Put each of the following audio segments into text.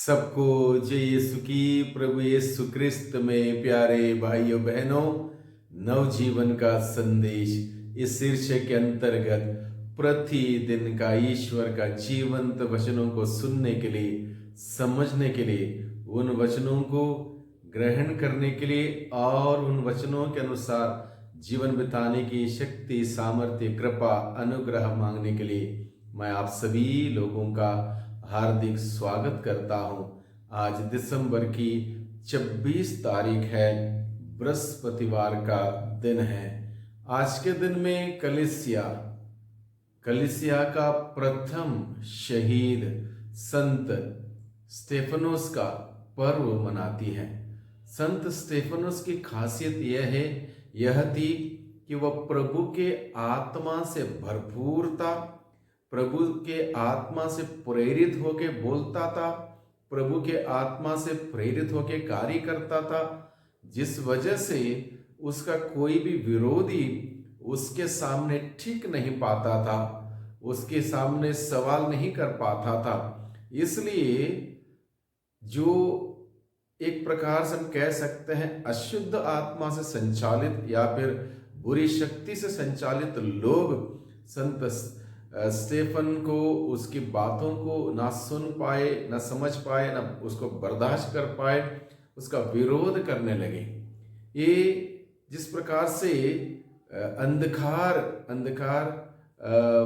सबको जय यीशु की। प्रभु यीशु क्रिस्त में प्यारे भाइयों बहनों, नवजीवन का संदेश इस शीर्षक के अंतर्गत प्रतिदिन का ईश्वर का जीवंत वचनों को सुनने के लिए, समझने के लिए, उन वचनों को ग्रहण करने के लिए और उन वचनों के अनुसार जीवन बिताने की शक्ति, सामर्थ्य, कृपा, अनुग्रह मांगने के लिए मैं आप सभी लोगों का हार्दिक स्वागत करता हूं। आज दिसंबर की 26 तारीख है, बृहस्पतिवार का दिन है। आज के दिन में कलीसिया का प्रथम शहीद संत स्टेफनोस का पर्व मनाती है। संत स्टेफनोस की खासियत यह थी कि वह प्रभु के आत्मा से भरपूर था, प्रभु के आत्मा से प्रेरित होके बोलता था, प्रभु के आत्मा से प्रेरित होके कार्य करता था, जिस वजह से उसका कोई भी विरोधी उसके सामने ठीक नहीं पाता था, उसके सामने सवाल नहीं कर पाता था। इसलिए जो एक प्रकार से हम कह सकते हैं अशुद्ध आत्मा से संचालित या फिर बुरी शक्ति से संचालित लोग संत स्टेफन को, उसकी बातों को ना सुन पाए, ना समझ पाए, ना उसको बर्दाश्त कर पाए, उसका विरोध करने लगे। ये जिस प्रकार से अंधकार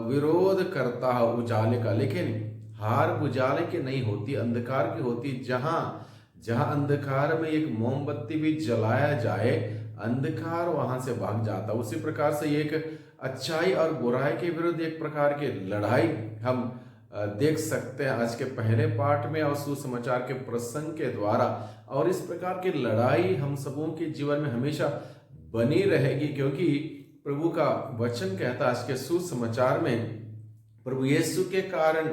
विरोध करता है उजाले का, लेकिन हार उजाले की नहीं होती, अंधकार की होती। जहां अंधकार में एक मोमबत्ती भी जलाया जाए, अंधकार वहां से भाग जाता। उसी प्रकार से एक अच्छाई और बुराई के विरुद्ध एक प्रकार की लड़ाई हम देख सकते हैं आज के पहले पाठ में और सुसमाचार के प्रसंग के द्वारा। और इस प्रकार की लड़ाई हम सबों के जीवन में हमेशा बनी रहेगी, क्योंकि प्रभु का वचन कहता है आज के सुसमाचार में प्रभु यीशु के कारण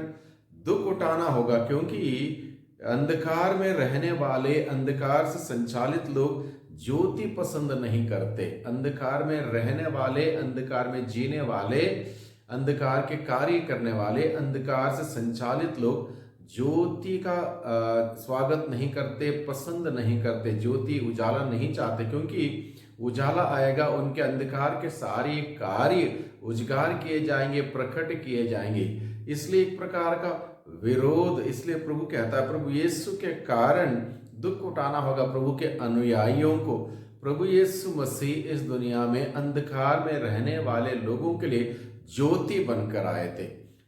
दुख उठाना होगा, क्योंकि अंधकार में रहने वाले, अंधकार से संचालित लोग ज्योति पसंद नहीं करते। अंधकार में रहने वाले, अंधकार में जीने वाले, अंधकार के कार्य करने वाले, अंधकार से संचालित लोग ज्योति का स्वागत नहीं करते, पसंद नहीं करते, ज्योति उजाला नहीं चाहते, क्योंकि उजाला आएगा उनके अंधकार के सारे कार्य उजागर किए जाएंगे, प्रकट किए जाएंगे। इसलिए एक प्रकार का विरोध, इसलिए प्रभु कहता है प्रभु यीशु के कारण दुख उठाना होगा प्रभु के अनुयायियों को। प्रभु यीशु मसीह इस दुनिया में अंधकार में रहने वाले लोगों के लिए ज्योति बनकर आए थे।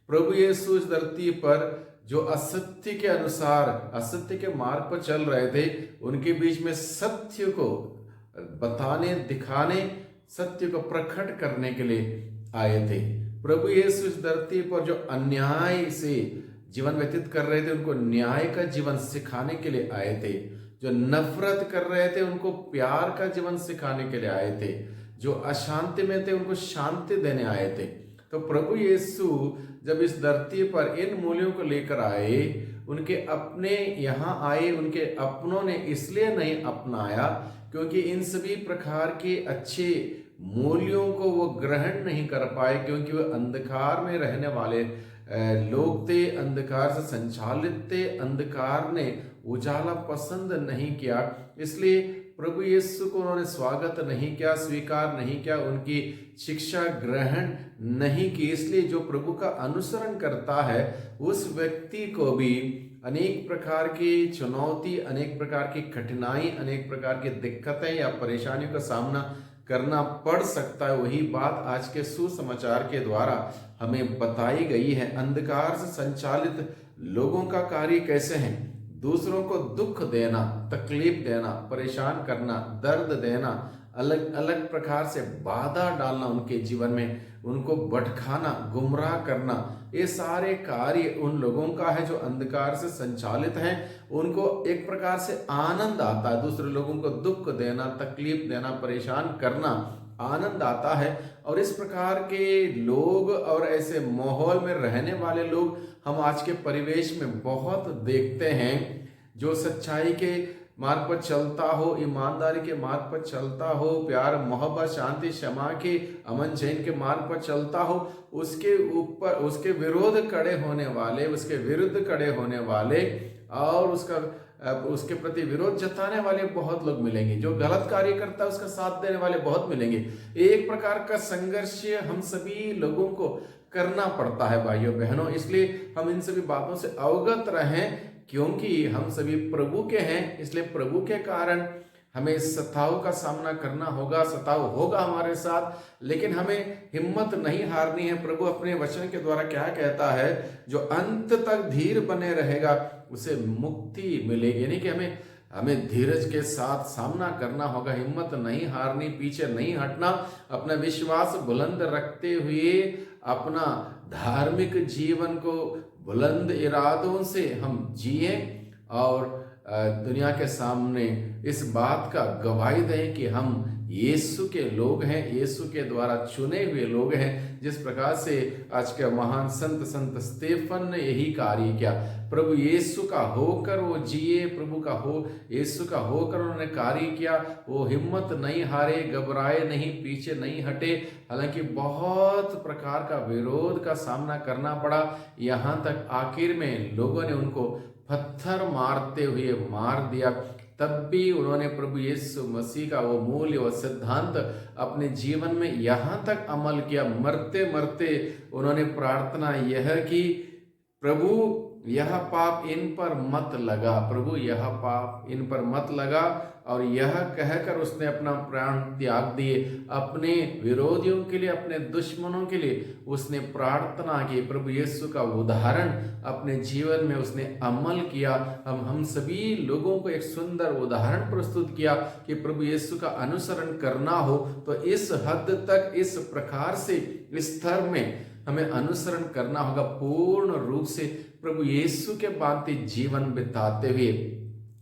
प्रभु यीशु इस धरती पर जो असत्य के अनुसार, असत्य के मार्ग पर चल रहे थे, उनके बीच में सत्य को बताने, दिखाने, सत्य को प्रकट करने के लिए आए थे। प्रभु यीशु इस धरती पर जो अन्याय से जीवन व्यतीत कर रहे थे, उनको न्याय का जीवन सिखाने के लिए आए थे। जो नफरत कर रहे थे, उनको प्यार का जीवन सिखाने के लिए आए थे। जो अशांति में थे, उनको शांति देने आए थे। तो प्रभु यीशु जब इस धरती पर इन मूल्यों को लेकर आए, उनके अपने यहाँ आए, उनके अपनों ने इसलिए नहीं अपनाया क्योंकि इन सभी प्रकार के अच्छे मूल्यों को वो ग्रहण नहीं कर पाए, क्योंकि वो अंधकार में रहने वाले लोग थे, अंधकार से संचालित थे। अंधकार ने उजाला पसंद नहीं किया, इसलिए प्रभु यीशु को उन्होंने स्वागत नहीं किया, स्वीकार नहीं किया, उनकी शिक्षा ग्रहण नहीं की। इसलिए जो प्रभु का अनुसरण करता है उस व्यक्ति को भी अनेक प्रकार की चुनौती, अनेक प्रकार की कठिनाई, अनेक प्रकार की दिक्कतें या परेशानियों का सामना करना पड़ सकता है। वही बात आज के सुसमाचार के द्वारा हमें बताई गई है। अंधकार से संचालित लोगों का कार्य कैसे है? दूसरों को दुख देना, तकलीफ देना, परेशान करना, दर्द देना, अलग अलग प्रकार से बाधा डालना उनके जीवन में, उनको भटकाना, गुमराह करना, ये सारे कार्य उन लोगों का है जो अंधकार से संचालित हैं। उनको एक प्रकार से आनंद आता है, दूसरे लोगों को दुख देना, तकलीफ देना, परेशान करना आनंद आता है। और इस प्रकार के लोग और ऐसे माहौल में रहने वाले लोग हम आज के परिवेश में बहुत देखते हैं। जो सच्चाई के मार्ग पर चलता हो, ईमानदारी के मार्ग पर चलता हो, प्यार, मोहब्बत, शांति, क्षमा के, अमन चैन के मार्ग पर चलता हो, उसके ऊपर उसके विरोध खड़े होने वाले, उसके विरुद्ध खड़े होने वाले और उसके प्रति विरोध जताने वाले बहुत लोग मिलेंगे, जो गलत कार्य करता है उसका साथ देने वाले बहुत मिलेंगे। एक प्रकार का संघर्ष हम सभी लोगों को करना पड़ता है भाइयों बहनों, इसलिए हम इन सभी बातों से अवगत रहें, क्योंकि हम सभी प्रभु के हैं। इसलिए प्रभु के कारण हमें सताव का सामना करना होगा, सताव होगा हमारे साथ, लेकिन हमें हिम्मत नहीं हारनी है। प्रभु अपने वचन के द्वारा क्या कहता है, जो अंत तक धीर बने रहेगा उसे मुक्ति मिलेगी। यानी कि हमें धीरज के साथ सामना करना होगा, हिम्मत नहीं हारनी, पीछे नहीं हटना, अपना विश्वास बुलंद रखते हुए अपना धार्मिक जीवन को बुलंद इरादों से हम जिए और दुनिया के सामने इस बात का गवाही दें कि हम यीशु के लोग हैं, यीशु के द्वारा चुने हुए लोग हैं। जिस प्रकार से आज के महान संत स्तेफन ने यही कार्य किया, प्रभु यीशु का होकर वो जिए, यीशु का होकर उन्होंने कार्य किया। वो हिम्मत नहीं हारे, घबराए नहीं, पीछे नहीं हटे। हालांकि बहुत प्रकार का विरोध का सामना करना पड़ा, यहाँ तक आखिर में लोगों ने उनको पत्थर मारते हुए मार दिया, तब भी उन्होंने प्रभु यीशु मसीह का वो मूल्य व सिद्धांत अपने जीवन में यहाँ तक अमल किया। मरते मरते उन्होंने प्रार्थना यह की, प्रभु यह पाप इन पर मत लगा, प्रभु यह पाप इन पर मत लगा। और यह कहकर उसने अपना प्राण त्याग दिए, अपने विरोधियों के लिए, अपने दुश्मनों के लिए उसने प्रार्थना की। प्रभु यीशु का उदाहरण अपने जीवन में उसने अमल किया। हम सभी लोगों को एक सुंदर उदाहरण प्रस्तुत किया कि प्रभु यीशु का अनुसरण करना हो तो इस हद तक, इस प्रकार से, इस स्तर में हमें अनुसरण करना होगा, पूर्ण रूप से प्रभु यीशु के भांति जीवन बिताते हुए,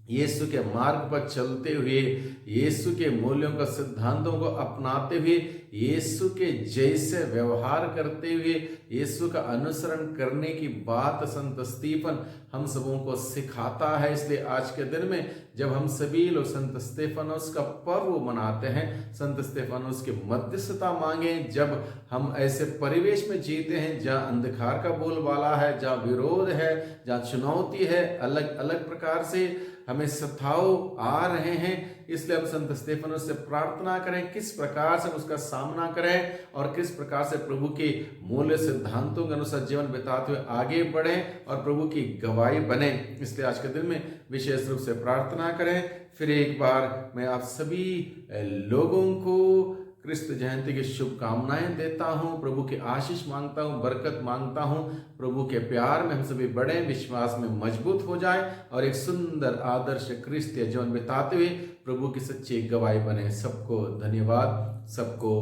यीशु के मार्ग पर चलते हुए, यीशु के मूल्यों का, सिद्धांतों को अपनाते हुए, यीशु के जैसे व्यवहार करते हुए, यीशु का अनुसरण करने की बात संत स्तेफन हम सबों को सिखाता है। इसलिए आज के दिन में जब हम सभी लोग संत स्तेफनोस का पर्व मनाते हैं, संत स्तेफनोस की मध्यस्थता मांगे। जब हम ऐसे परिवेश में जीते हैं जहाँ अंधकार का बोलबाला है, जहाँ विरोध है, जहाँ चुनौती है, अलग अलग प्रकार से हमें सताव आ रहे हैं, इसलिए हम संत स्तेफनोस से प्रार्थना करें किस प्रकार से उसका सामना करें और किस प्रकार से प्रभु के मूल्य सिद्धांतों के अनुसार जीवन बिताते हुए आगे बढ़ें और प्रभु की गवाही बने। इसलिए आज के दिन में विशेष रूप से प्रार्थना करें। फिर एक बार मैं आप सभी लोगों को क्रिस्त जयंती की शुभकामनाएं देता हूं, प्रभु की आशीष मांगता हूं, बरकत मांगता हूं। प्रभु के प्यार में हम सभी बढ़े, विश्वास में मजबूत हो जाएं और एक सुंदर आदर्श क्रिस्तीय जीवन बिताते हुए प्रभु की सच्ची गवाही बने। सबको धन्यवाद, सबको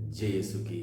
जय यीशु की।